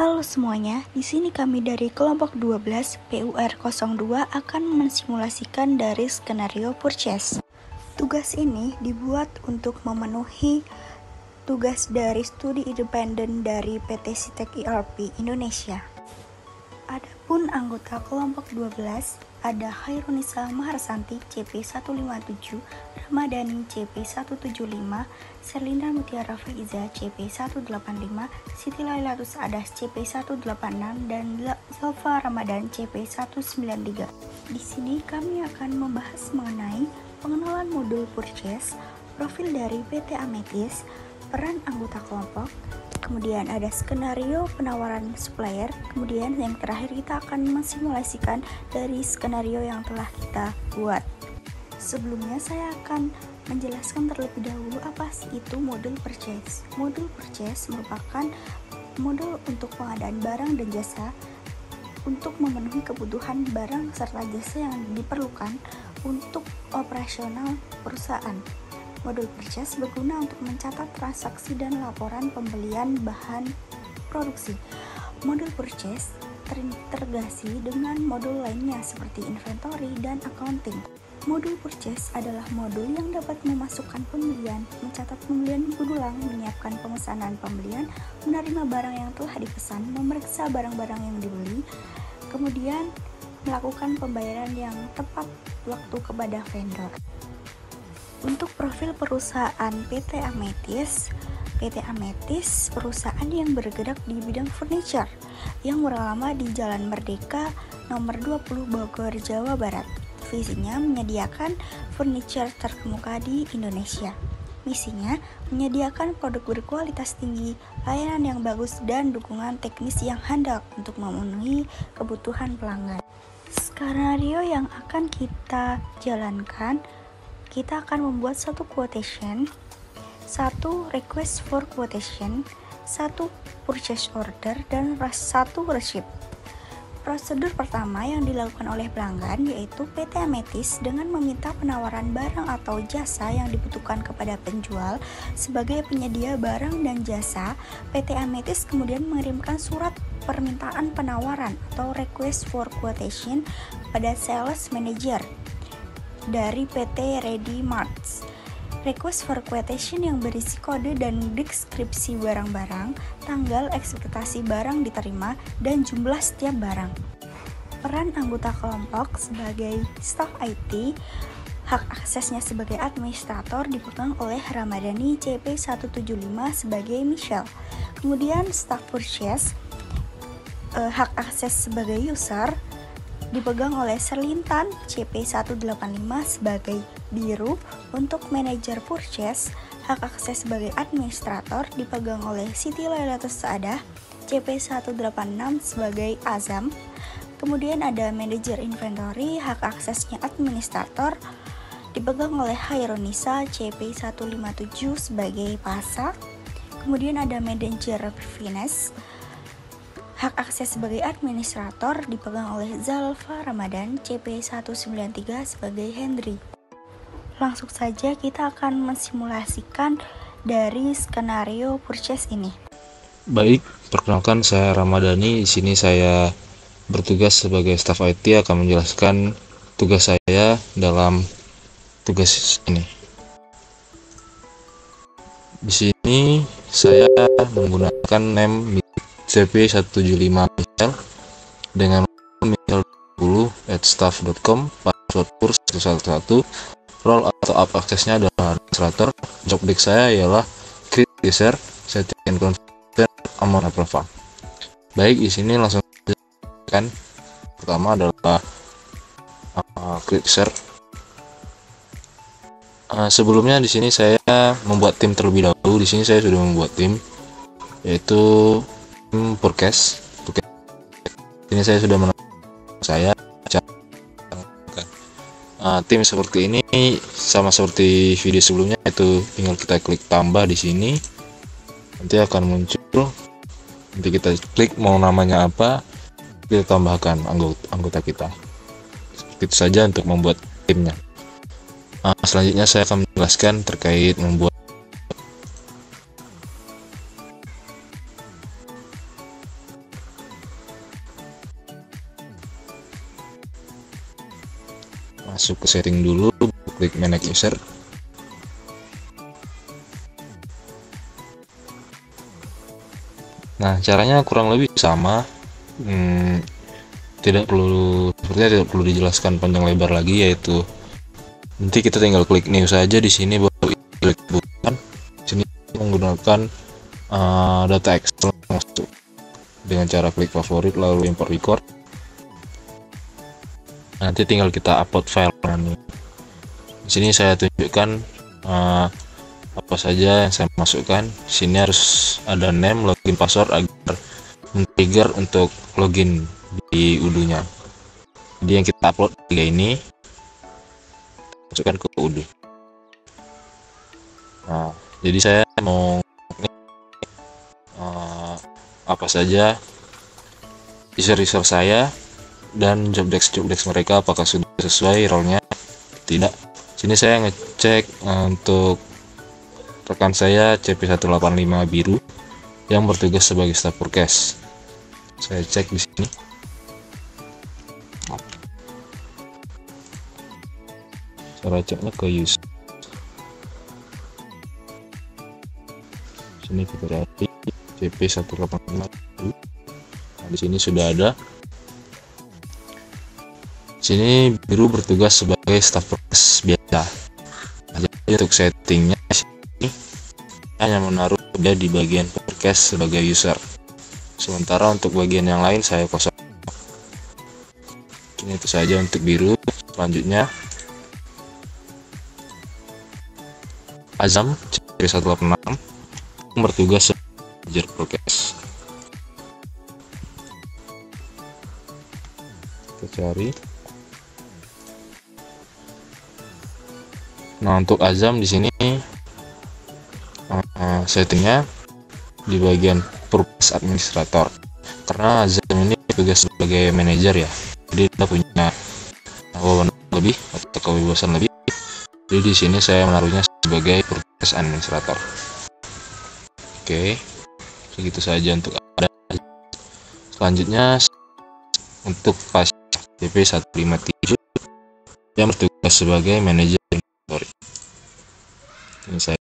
Halo semuanya, di sini kami dari kelompok 12 PUR02 akan mensimulasikan dari skenario purchase. Tugas ini dibuat untuk memenuhi tugas dari studi independen dari PT Sitek ERP Indonesia. Adapun anggota kelompok 12 ada Khairunisa Maharsanti CP157, Ramadhani CP175, Serlinda Mutiara Faiza CP185, Siti Lailatus Adas CP186, dan Zalfa Ramadan CP193. Di sini kami akan membahas mengenai pengenalan modul purchase, profil dari PT Amethyst, peran anggota kelompok, kemudian ada skenario penawaran supplier, kemudian yang terakhir kita akan mensimulasikan dari skenario yang telah kita buat. Sebelumnya saya akan menjelaskan terlebih dahulu apa sih itu modul purchase. Modul purchase merupakan modul untuk pengadaan barang dan jasa untuk memenuhi kebutuhan barang serta jasa yang diperlukan untuk operasional perusahaan. Modul purchase berguna untuk mencatat transaksi dan laporan pembelian bahan produksi. Modul purchase terintegrasi dengan modul lainnya seperti inventory dan accounting. Modul purchase adalah modul yang dapat memasukkan pembelian, mencatat pembelian minggu ulang, menyiapkan pemesanan pembelian, menerima barang yang telah dipesan, memeriksa barang-barang yang dibeli, kemudian melakukan pembayaran yang tepat waktu kepada vendor. Untuk profil perusahaan PT Amethyst perusahaan yang bergerak di bidang furniture yang beralama di Jalan Merdeka nomor 20 Bogor, Jawa Barat. Visinya menyediakan furniture terkemuka di Indonesia. Misinya menyediakan produk berkualitas tinggi, layanan yang bagus, dan dukungan teknis yang handal untuk memenuhi kebutuhan pelanggan. Skenario yang akan kita jalankan, kita akan membuat satu quotation, satu request for quotation, satu purchase order, dan satu receipt. Prosedur pertama yang dilakukan oleh pelanggan yaitu PT Amethyst dengan meminta penawaran barang atau jasa yang dibutuhkan kepada penjual. Sebagai penyedia barang dan jasa, PT Amethyst kemudian mengirimkan surat permintaan penawaran atau request for quotation pada sales manager dari PT Ready Marts. Request for quotation yang berisi kode dan deskripsi barang-barang, tanggal ekspektasi barang diterima, dan jumlah setiap barang. Peran anggota kelompok sebagai staf IT, hak aksesnya sebagai administrator dipegang oleh Ramadhani CP175 sebagai Michelle. Kemudian staf purchase, hak akses sebagai user dipegang oleh Serlintan CP185 sebagai Biru. Untuk manajer purchase, hak akses sebagai administrator dipegang oleh Siti Lailatus Adah CP186 sebagai Azam. Kemudian ada manajer inventory, hak aksesnya administrator dipegang oleh Khairunisa CP157 sebagai Pasa. Kemudian ada manajer finance, hak akses sebagai administrator dipegang oleh Zalfa Ramadan CP193 sebagai Henry. Langsung saja kita akan mensimulasikan dari skenario purchase ini. Baik, perkenalkan saya Ramadhani. Di sini saya bertugas sebagai staf IT akan menjelaskan tugas saya dalam tugas ini. Di sini saya menggunakan name CP175 Michelle dengan Michelle 10@staff.com, password purs 111, role atau up aksesnya adalah administrator. Job desk saya ialah create user, setting and configure, amount approval. Baik, di sini langsung kan. Pertama adalah create user. Sebelumnya di sini saya membuat tim terlebih dahulu. Di sini saya sudah membuat tim, yaitu purchase. Ini saya sudah menambahkan saya tim seperti ini, sama seperti video sebelumnya, itu tinggal kita klik tambah di sini, nanti akan muncul. Nanti kita klik mau namanya apa, kita tambahkan anggota kita. Seperti itu saja untuk membuat timnya. Selanjutnya saya akan menjelaskan terkait membuat masuk ke setting dulu, klik manage user. Nah, caranya kurang lebih sama. Sepertinya tidak perlu dijelaskan panjang lebar lagi, yaitu nanti kita tinggal klik new saja di sini, baru klik bukan. Sini menggunakan data Excel masuk dengan cara klik favorit lalu import record. Nanti tinggal kita upload file nih. Di sini saya tunjukkan apa saja yang saya masukkan. Sini harus ada name, login, password agar men-trigger untuk login di Udu-nya. Jadi yang kita upload tiga ini masukkan ke Udu. Nah, jadi saya mau apa saja user saya dan job desk mereka apakah sudah sesuai role-nya, tidak. Sini saya ngecek untuk rekan saya CP185 biru yang bertugas sebagai staf forecast. Saya cek di sini. Cara ceknya ke user. Sini kita cari CP185 biru. Nah, di sini sudah ada. Sini biru bertugas sebagai staf forecast biasa. Nah, jadi untuk settingnya sini hanya menaruh dia di bagian forecast sebagai user. Sementara untuk bagian yang lain saya kosong. Ini itu saja untuk biru. Selanjutnya Azam CP186 bertugas sebagai forecast. Kita cari. Nah, untuk Azam di sini settingnya di bagian purpose administrator, karena Azam ini tugas sebagai manajer ya, jadi dia punya wewenang lebih atau kebebasan lebih. Jadi di sini saya menaruhnya sebagai purpose administrator. Oke, segitu saja untuk ada. Selanjutnya untuk pasien CP157 yang bertugas sebagai manajer inventory. Ini saya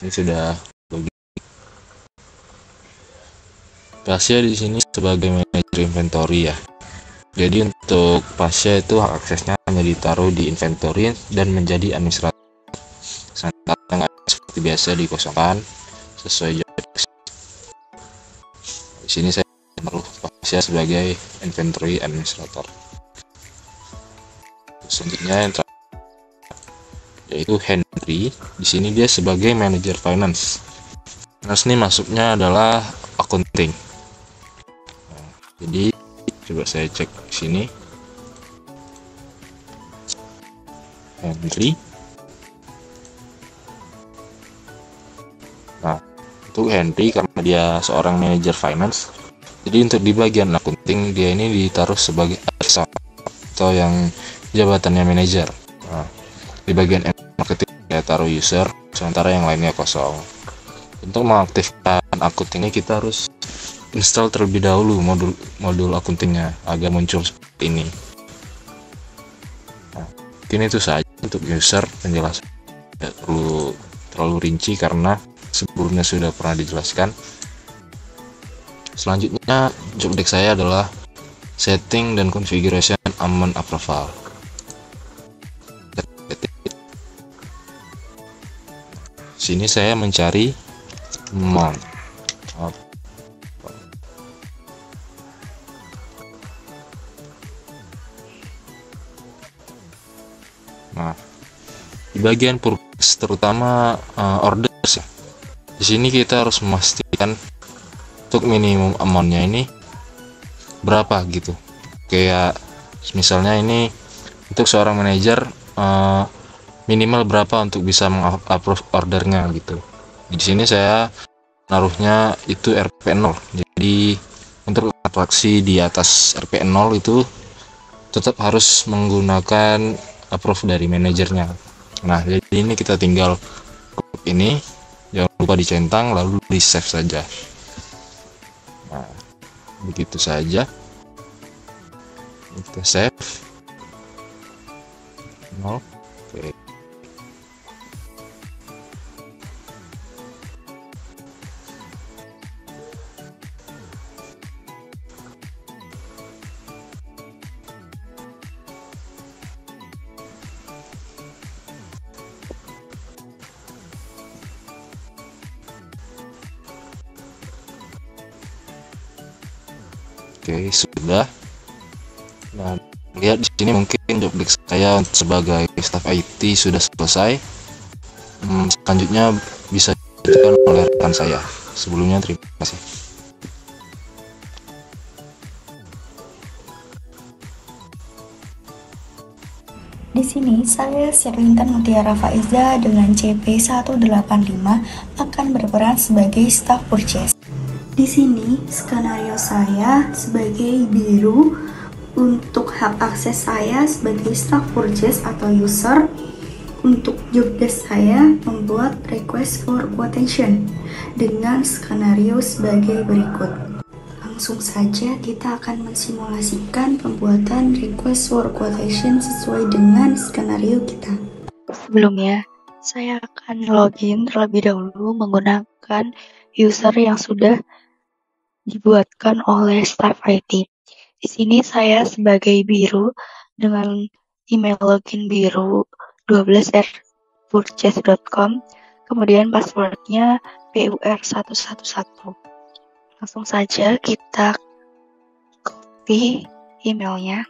ini sudah Pasya di sini sebagai manajer inventory ya. Jadi untuk Pasya itu hak aksesnya hanya ditaruh di inventory dan menjadi administrator. Sementara seperti biasa dikosongkan sesuai job desk. Di sini saya menaruh Pasya sebagai inventory administrator. Selanjutnya yang terakhir yaitu Henry. Di sini dia sebagai manajer finance. Finance ini masuknya adalah accounting. Nah, jadi coba saya cek di sini. Henry. Nah, untuk Henry karena dia seorang manajer finance, jadi untuk di bagian accounting dia ini ditaruh sebagai atau yang jabatannya manajer. Nah, di bagian marketing saya taruh user, sementara yang lainnya kosong. Untuk mengaktifkan accounting ini kita harus install terlebih dahulu modul accountingnya agar muncul seperti ini. Nah, mungkin itu saja untuk user, penjelasan tidak perlu terlalu rinci karena sebelumnya sudah pernah dijelaskan. Selanjutnya job desk saya adalah setting dan configuration amount approval. Sini saya mencari amount. Nah, di bagian purpose terutama orders ya. Di sini kita harus memastikan untuk minimum amountnya ini berapa gitu. Kayak misalnya ini untuk seorang manajer minimal berapa untuk bisa mengapprove ordernya gitu. Di sini saya naruhnya itu RP0. Jadi untuk transaksi di atas RP0 itu tetap harus menggunakan approve dari manajernya. Nah, jadi ini kita tinggal klik ini, jangan lupa dicentang lalu di save saja. Nah, begitu saja. kita save 0. Oke. Oke, sudah. Nah, lihat di sini mungkin job desk saya sebagai staff IT sudah selesai. Selanjutnya bisa dilanjutkan oleh rekan saya. Sebelumnya terima kasih. Di sini saya Sherlintan Mutiara Faiza dengan CP185 akan berperan sebagai staff purchase. Di sini skenario saya sebagai biru untuk hak akses saya sebagai staff purchase atau user. Untuk job desk saya membuat request for quotation dengan skenario sebagai berikut. Langsung saja kita akan mensimulasikan pembuatan request for quotation sesuai dengan skenario kita. Sebelumnya, saya akan login terlebih dahulu menggunakan user yang sudah dibuatkan oleh staff IT. Di sini saya sebagai biru dengan email login biru 12r.purchase.com, kemudian passwordnya PUR111. Langsung saja kita copy emailnya.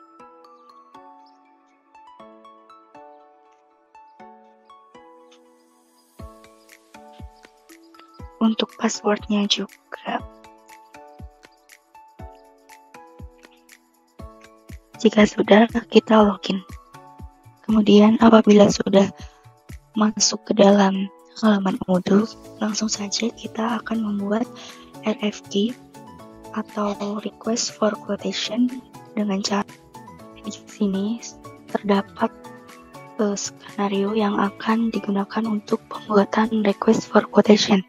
Untuk passwordnya juga. Jika sudah, kita login. Kemudian apabila sudah masuk ke dalam halaman Odoo, langsung saja kita akan membuat RFQ atau request for quotation dengan cara di sini terdapat skenario yang akan digunakan untuk pembuatan request for quotation.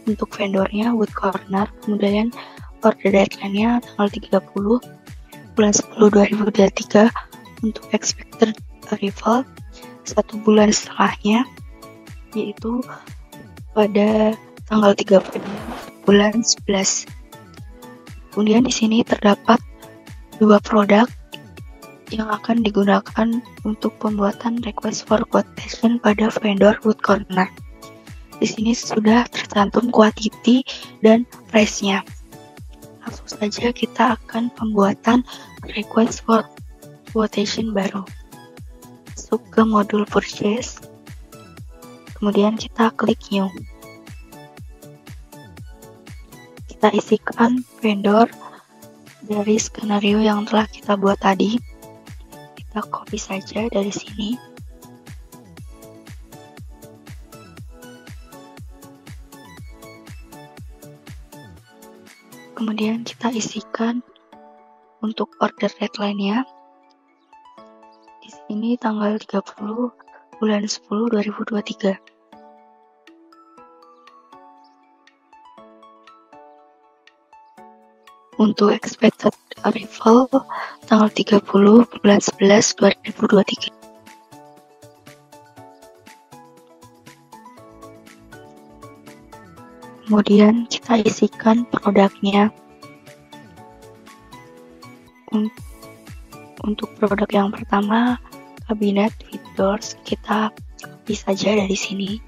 Untuk vendornya Wood Corner, kemudian order deadline-nya tanggal 30 bulan 10 2023, untuk expected arrival 1 bulan setelahnya, yaitu pada tanggal 30 bulan 11. Kemudian di sini terdapat 2 produk yang akan digunakan untuk pembuatan request for quotation pada vendor Wood Corner. Di sini sudah tercantum quantity dan price-nya. Langsung saja kita akan pembuatan request for quotation baru. Masuk ke modul purchase, kemudian kita klik new. Kita isikan vendor dari skenario yang telah kita buat tadi. Kita copy saja dari sini. Kemudian kita isikan untuk order deadline-nya. Di sini tanggal 30 bulan 10 2023. Untuk expected arrival tanggal 30 bulan 11 2023. Kemudian kita isikan produknya. Untuk produk yang pertama, kabinet with doors, kita copy saja dari sini.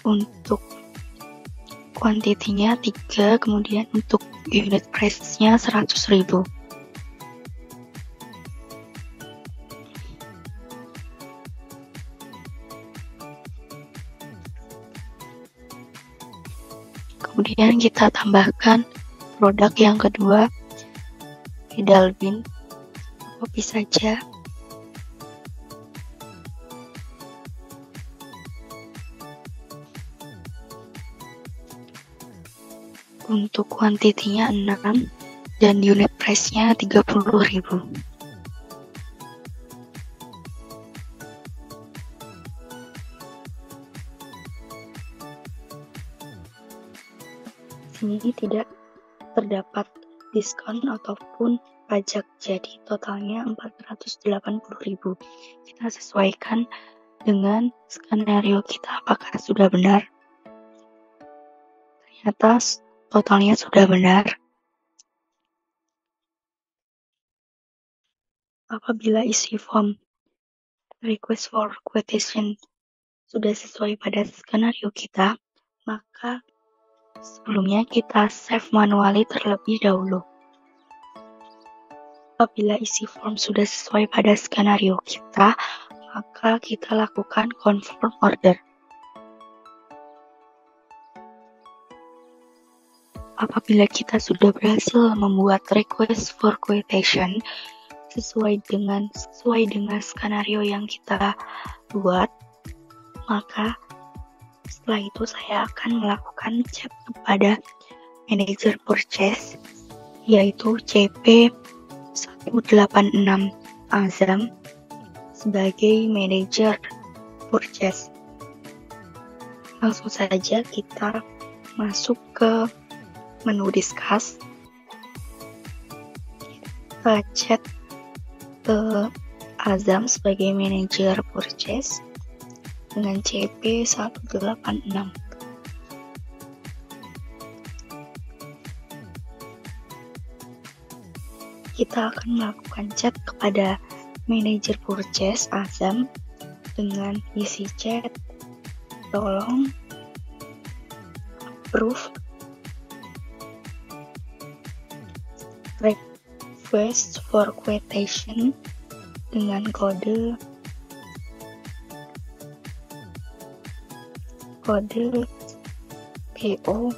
Untuk kuantitinya 3, kemudian untuk unit price-nya 100.000. Kemudian kita tambahkan produk yang kedua, pedal bin, copy saja. Untuk kuantitinya 6 dan unit price-nya 30.000. sini tidak terdapat diskon ataupun pajak, jadi totalnya 480.000. Kita sesuaikan dengan skenario kita apakah sudah benar. Ternyata totalnya sudah benar. Apabila isi form request for quotation sudah sesuai pada skenario kita, maka sebelumnya kita save manually terlebih dahulu. Apabila isi form sudah sesuai pada skenario kita, maka kita lakukan confirm order. Apabila kita sudah berhasil membuat request for quotation sesuai dengan skenario yang kita buat, maka setelah itu saya akan melakukan chat kepada manajer purchase, yaitu CP186 Azam sebagai manajer purchase. Langsung saja kita masuk ke menu discuss. Kita chat ke Azam sebagai manajer purchase dengan CP186. Kita akan melakukan chat kepada manajer purchase Azam dengan isi chat, tolong approve request for quotation dengan kode PO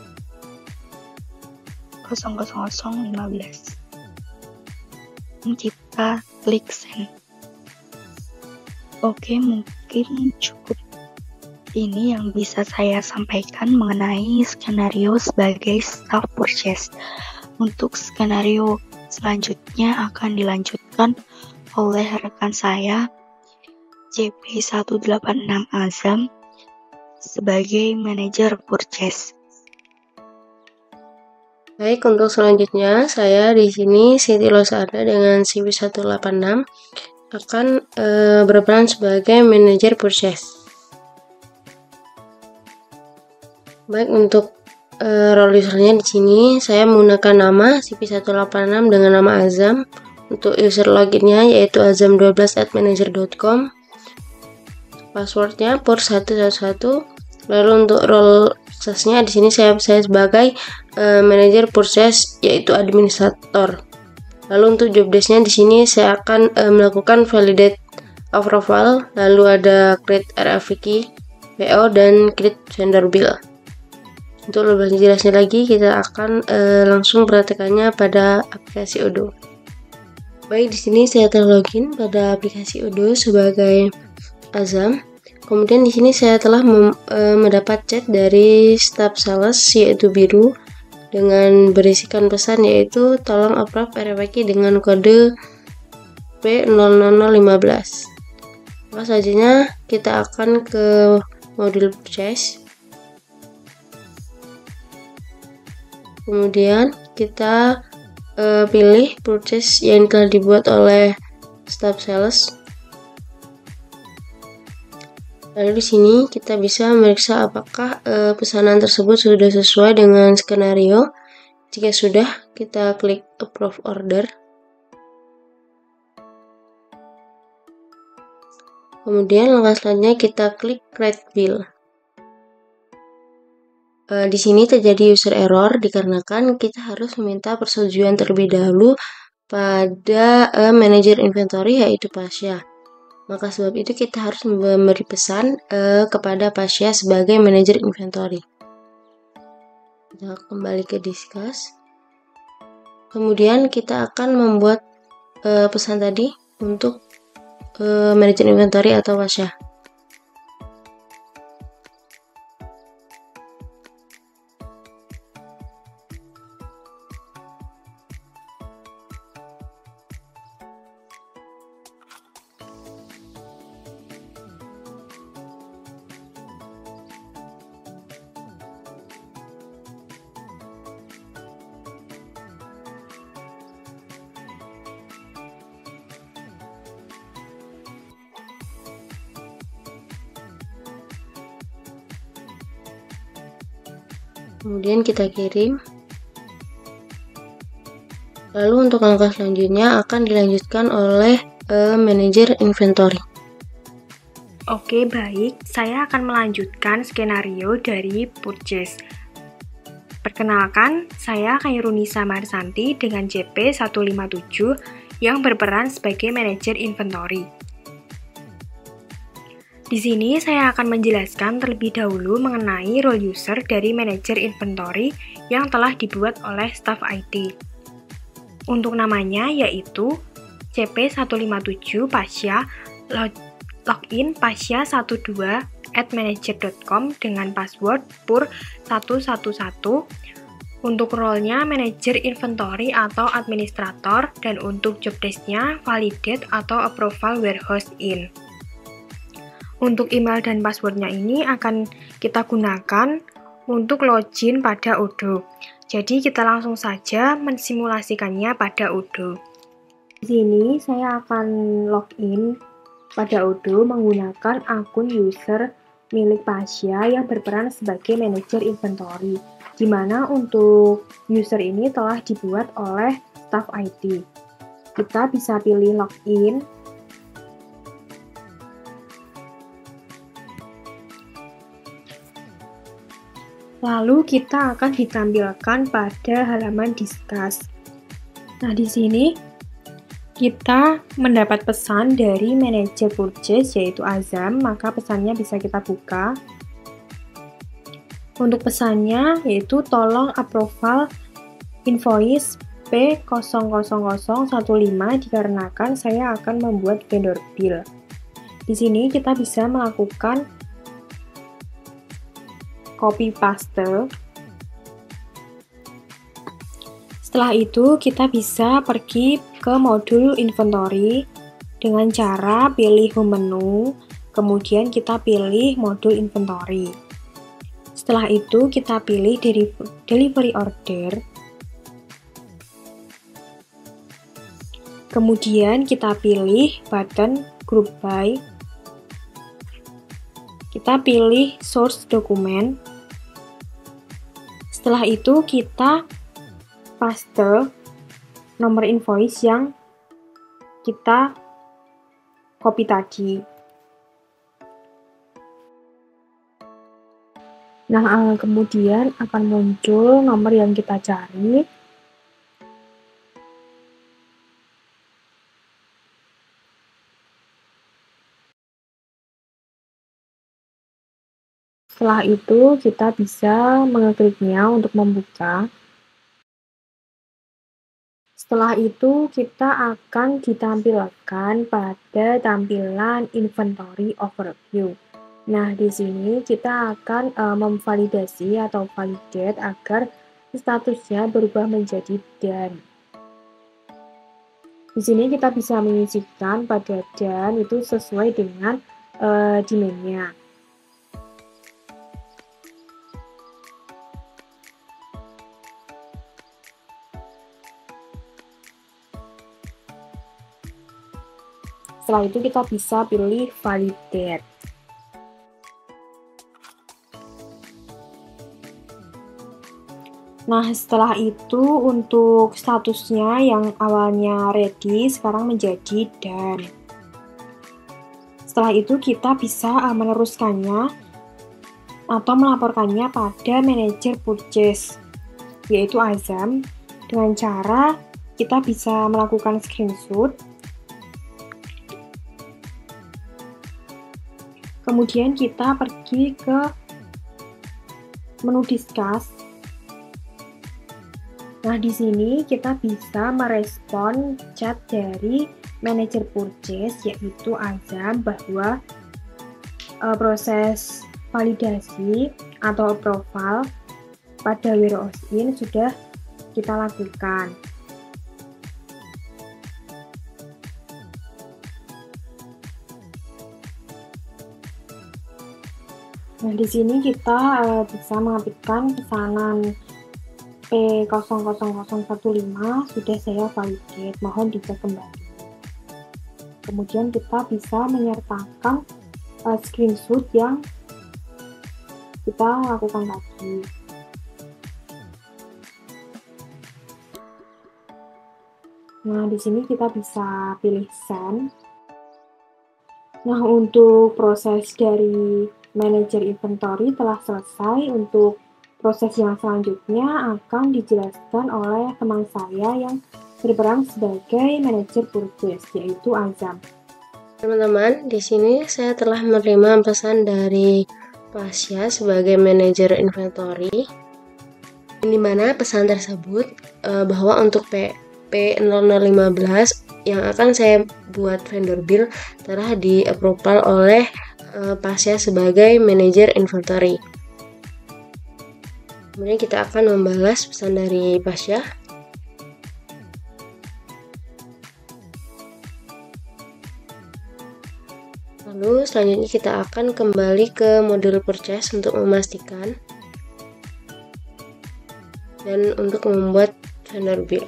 00015. Kita klik send. Oke, mungkin cukup ini yang bisa saya sampaikan mengenai skenario sebagai staff purchase. Untuk skenario selanjutnya akan dilanjutkan oleh rekan saya CP186 Azam sebagai manajer purchase. Baik, untuk selanjutnya saya di sini Siti Losarda dengan CP186 akan berperan sebagai manajer purchase. Baik, untuk role usernya di sini saya menggunakan nama CP186 dengan nama Azam. Untuk user loginnya yaitu azam12@manager.com. Passwordnya pur111. Lalu untuk role suksesnya di sini saya sebagai manajer purchase yaitu administrator. Lalu untuk job desk-nya di sini saya akan melakukan validate approval, lalu ada create RFQ, PO dan create vendor bill. Untuk lebih jelasnya lagi kita akan langsung praktekannya pada aplikasi Odoo. Baik, di sini saya terlogin pada aplikasi Odoo sebagai Azam. Kemudian di sini saya telah mendapat chat dari staff sales yaitu Biru dengan berisikan pesan yaitu tolong approve RFQ dengan kode P00015. Maka selanjutnya kita akan ke modul purchase. Kemudian kita pilih purchase yang telah dibuat oleh staff sales. Lalu di sini kita bisa memeriksa apakah pesanan tersebut sudah sesuai dengan skenario. Jika sudah, kita klik approve order. Kemudian langkah selanjutnya kita klik create bill. Di sini terjadi user error dikarenakan kita harus meminta persetujuan terlebih dahulu pada manajer inventory yaitu Pasha. Maka sebab itu kita harus memberi pesan kepada Pasha sebagai manajer inventory. Kita kembali ke discuss. Kemudian kita akan membuat pesan tadi untuk manajer inventory atau Pasha. Kemudian kita kirim. Lalu untuk langkah selanjutnya akan dilanjutkan oleh manajer inventory. Oke, baik. Saya akan melanjutkan skenario dari purchase. Perkenalkan, saya Khairunisa Marsanti dengan JP 157 yang berperan sebagai manajer inventory. Di sini saya akan menjelaskan terlebih dahulu mengenai role user dari manajer inventory yang telah dibuat oleh staf IT. Untuk namanya yaitu CP157 Pasya login pasya12@manager.com dengan password pur111. Untuk role-nya manajer inventory atau administrator, dan untuk job desk-nya validate atau approval warehouse in. Untuk email dan password-nya ini akan kita gunakan untuk login pada Odoo. Jadi kita langsung saja mensimulasikannya pada Odoo. Di sini saya akan login pada Odoo menggunakan akun user milik Pasya yang berperan sebagai manajer inventory, di mana untuk user ini telah dibuat oleh staf IT. Kita bisa pilih login. Lalu kita akan ditampilkan pada halaman discuss. Nah, di sini kita mendapat pesan dari manajer purchase yaitu Azam, maka pesannya bisa kita buka. Untuk pesannya yaitu tolong approval invoice P00015 dikarenakan saya akan membuat vendor bill. Di sini kita bisa melakukan copy paste. Setelah itu kita bisa pergi ke modul inventory dengan cara pilih home menu, kemudian kita pilih modul inventory. Setelah itu kita pilih delivery order, kemudian kita pilih button group by, kita pilih source dokumen. Setelah itu kita paste nomor invoice yang kita copy tadi. Nah, kemudian akan muncul nomor yang kita cari. Setelah itu kita bisa mengekliknya untuk membuka. Setelah itu kita akan ditampilkan pada tampilan inventory overview. Nah, di sini kita akan memvalidasi atau validate agar statusnya berubah menjadi done. Di sini kita bisa mengisikan pada done itu sesuai dengan demand-nya. Setelah itu kita bisa pilih validate. Nah, setelah itu untuk statusnya yang awalnya ready sekarang menjadi done. Setelah itu kita bisa meneruskannya atau melaporkannya pada manajer purchase yaitu Azam dengan cara kita bisa melakukan screenshot. Kemudian kita pergi ke menu discuss. Nah, di sini kita bisa merespon chat dari manajer purchase yaitu Azam bahwa proses validasi atau approval pada warehouse in sudah kita lakukan. Nah, di sini kita bisa mengetikkan pesanan P00015 sudah saya validate, mohon dicek kembali. Kemudian kita bisa menyertakan screenshot yang kita lakukan tadi. Nah, di sini kita bisa pilih send. Nah, untuk proses dari manajer inventory telah selesai. Untuk proses yang selanjutnya akan dijelaskan oleh teman saya yang berperan sebagai manajer purchase, yaitu Azam. Teman-teman, di sini saya telah menerima pesan dari Pasya sebagai manajer inventory, di mana pesan tersebut bahwa untuk P0015 yang akan saya buat vendor bill telah di-approval oleh Pasya sebagai manajer inventory. Kemudian kita akan membalas pesan dari Pasya. Lalu selanjutnya kita akan kembali ke modul purchase untuk memastikan dan untuk membuat vendor bill.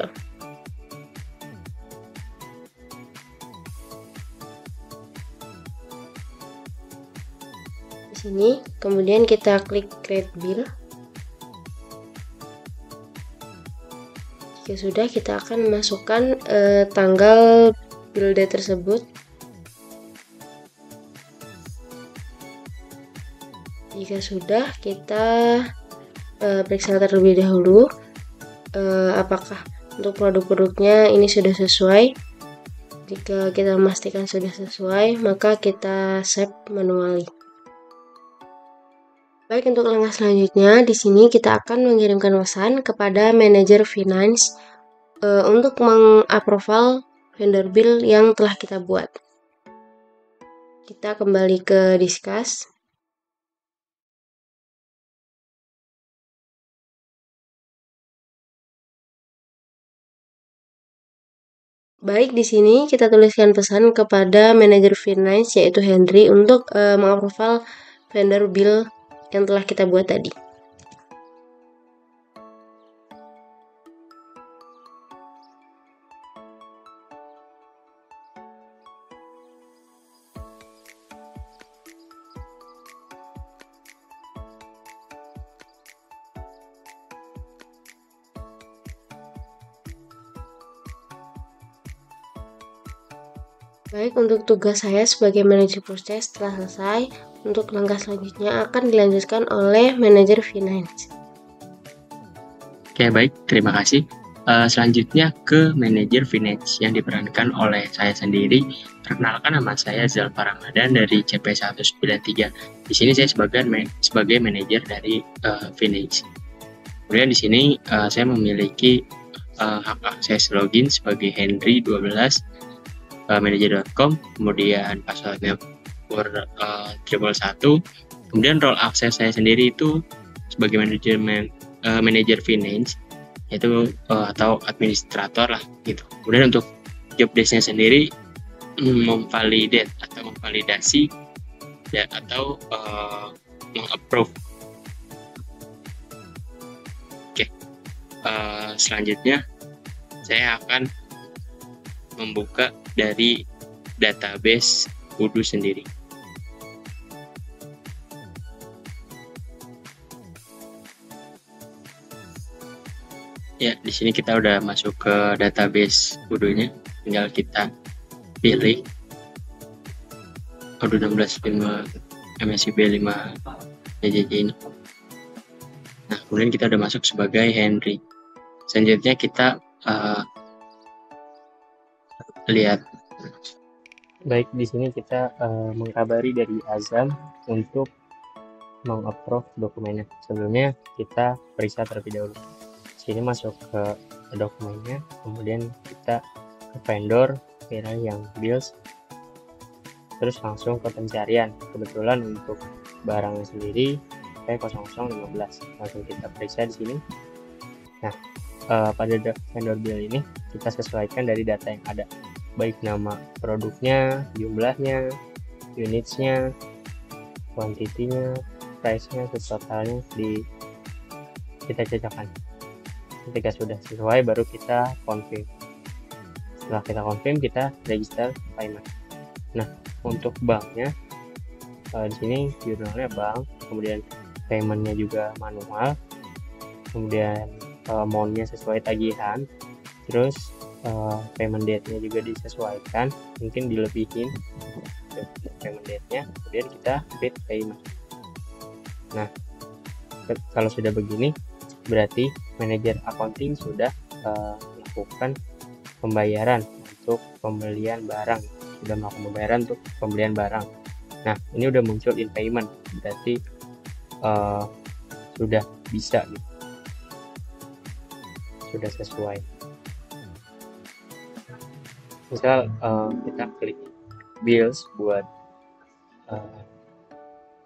Di sini kemudian kita klik create bill. Jika sudah, kita akan memasukkan tanggal bill date tersebut. Jika sudah, kita periksa terlebih dahulu apakah untuk produk-produknya ini sudah sesuai. Jika kita memastikan sudah sesuai, maka kita save manually. Baik, untuk langkah selanjutnya, di sini kita akan mengirimkan pesan kepada manajer finance untuk mengapproval vendor bill yang telah kita buat. Kita kembali ke discuss. Baik, di sini kita tuliskan pesan kepada manajer finance yaitu Henry untuk mengapproval vendor bill yang telah kita buat tadi. Baik, untuk tugas saya sebagai manajer proses telah selesai. Untuk langkah selanjutnya akan dilanjutkan oleh manajer finance. Oke, baik, terima kasih. Selanjutnya ke manajer finance yang diperankan oleh saya sendiri. Perkenalkan, nama saya Zalfa Ramadan dari CP193. Di sini saya sebagai manajer dari finance. Kemudian di sini saya memiliki hak akses login sebagai Henry 12 manager.com, kemudian passwordnya triple 1. Kemudian role akses saya sendiri itu sebagai manager finance, yaitu atau administrator lah gitu. Kemudian untuk job desk-nya sendiri memvalidate atau memvalidasi ya, atau mengapprove. Oke. Selanjutnya saya akan membuka dari database Kudu sendiri. Ya, di sini kita udah masuk ke database Kudunya, tinggal kita pilih Kudu 16 MSIB 5 JJJ ini. Nah, kemudian kita udah masuk sebagai Henry. Selanjutnya kita lihat. Baik, di sini kita mengkabari dari Azam untuk mengapprove dokumennya. Sebelumnya kita periksa terlebih dahulu. Sini masuk ke dokumennya, kemudian kita ke vendor, pilih yang bills, terus langsung ke pencarian. Kebetulan untuk barangnya sendiri P0015, langsung kita periksa di sini. Nah, pada vendor bill ini kita sesuaikan dari data yang ada, baik nama produknya, jumlahnya, unitsnya, kuantitinya, price-nya, totalnya kita cocokkan. Ketika sudah sesuai baru kita confirm. Setelah kita confirm, kita register payment. Nah, untuk banknya di sini jurnalnya bank, kemudian paymentnya juga manual, kemudian amount-nya sesuai tagihan, terus payment date-nya juga disesuaikan, mungkin dilebihin payment date-nya, kemudian kita create payment. Nah, kalau sudah begini berarti manajer accounting sudah melakukan pembayaran untuk pembelian barang, sudah melakukan pembayaran untuk pembelian barang. Nah, ini udah muncul in payment, berarti sudah bisa gitu, sudah sesuai. Misal kita klik bills buat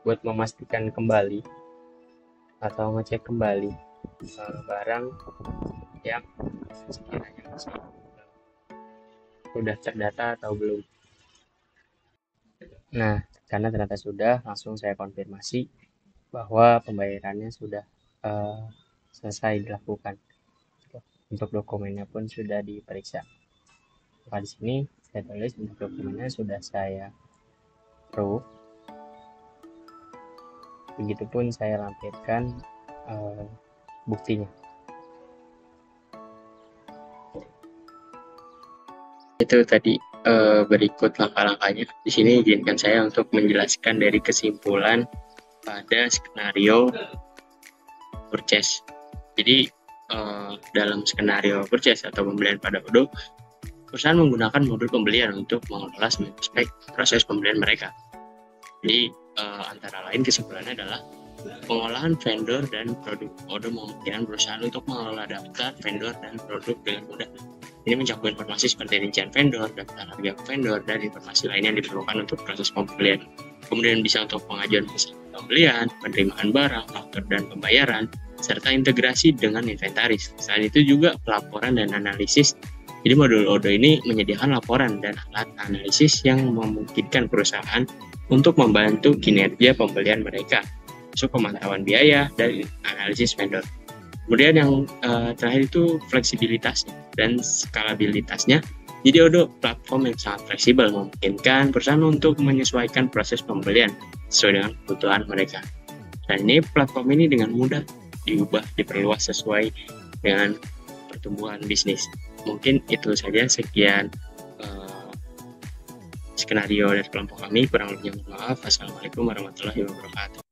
memastikan kembali atau ngecek kembali barang yang sekiranya masih sudah terdata atau belum. Nah, karena ternyata sudah, langsung saya konfirmasi bahwa pembayarannya sudah selesai dilakukan. Untuk dokumennya pun sudah diperiksa. Maka di sini saya tulis untuk dokumennya sudah saya approve. Begitupun saya lampirkan buktinya. Itu tadi berikut langkah-langkahnya. Di sini izinkan saya untuk menjelaskan dari kesimpulan pada skenario purchase. Jadi dalam skenario purchase atau pembelian pada Odoo, perusahaan menggunakan modul pembelian untuk mengelola aspek proses pembelian mereka. Jadi antara lain kesimpulannya adalah pengolahan vendor dan produk. Odoo memungkinkan perusahaan untuk mengelola daftar vendor dan produk dengan mudah. Ini mencakup informasi seperti rincian vendor, daftar harga vendor, dan informasi lain yang diperlukan untuk proses pembelian. Kemudian bisa untuk pengajuan pesan pembelian, penerimaan barang, faktur dan pembayaran, serta integrasi dengan inventaris. Selain itu juga pelaporan dan analisis. Jadi modul Odoo ini menyediakan laporan dan alat analisis yang memungkinkan perusahaan untuk membantu kinerja pembelian mereka, masuk pemantauan biaya dan analisis vendor. Kemudian yang terakhir itu fleksibilitasnya dan skalabilitasnya. Jadi Odoo platform yang sangat fleksibel, memungkinkan perusahaan untuk menyesuaikan proses pembelian sesuai dengan kebutuhan mereka. Dan ini platform ini dengan mudah diubah, diperluas sesuai dengan pertumbuhan bisnis. Mungkin itu saja, sekian skenario dari kelompok kami. Kurang lebihnya mohon maaf. Assalamualaikum warahmatullahi wabarakatuh.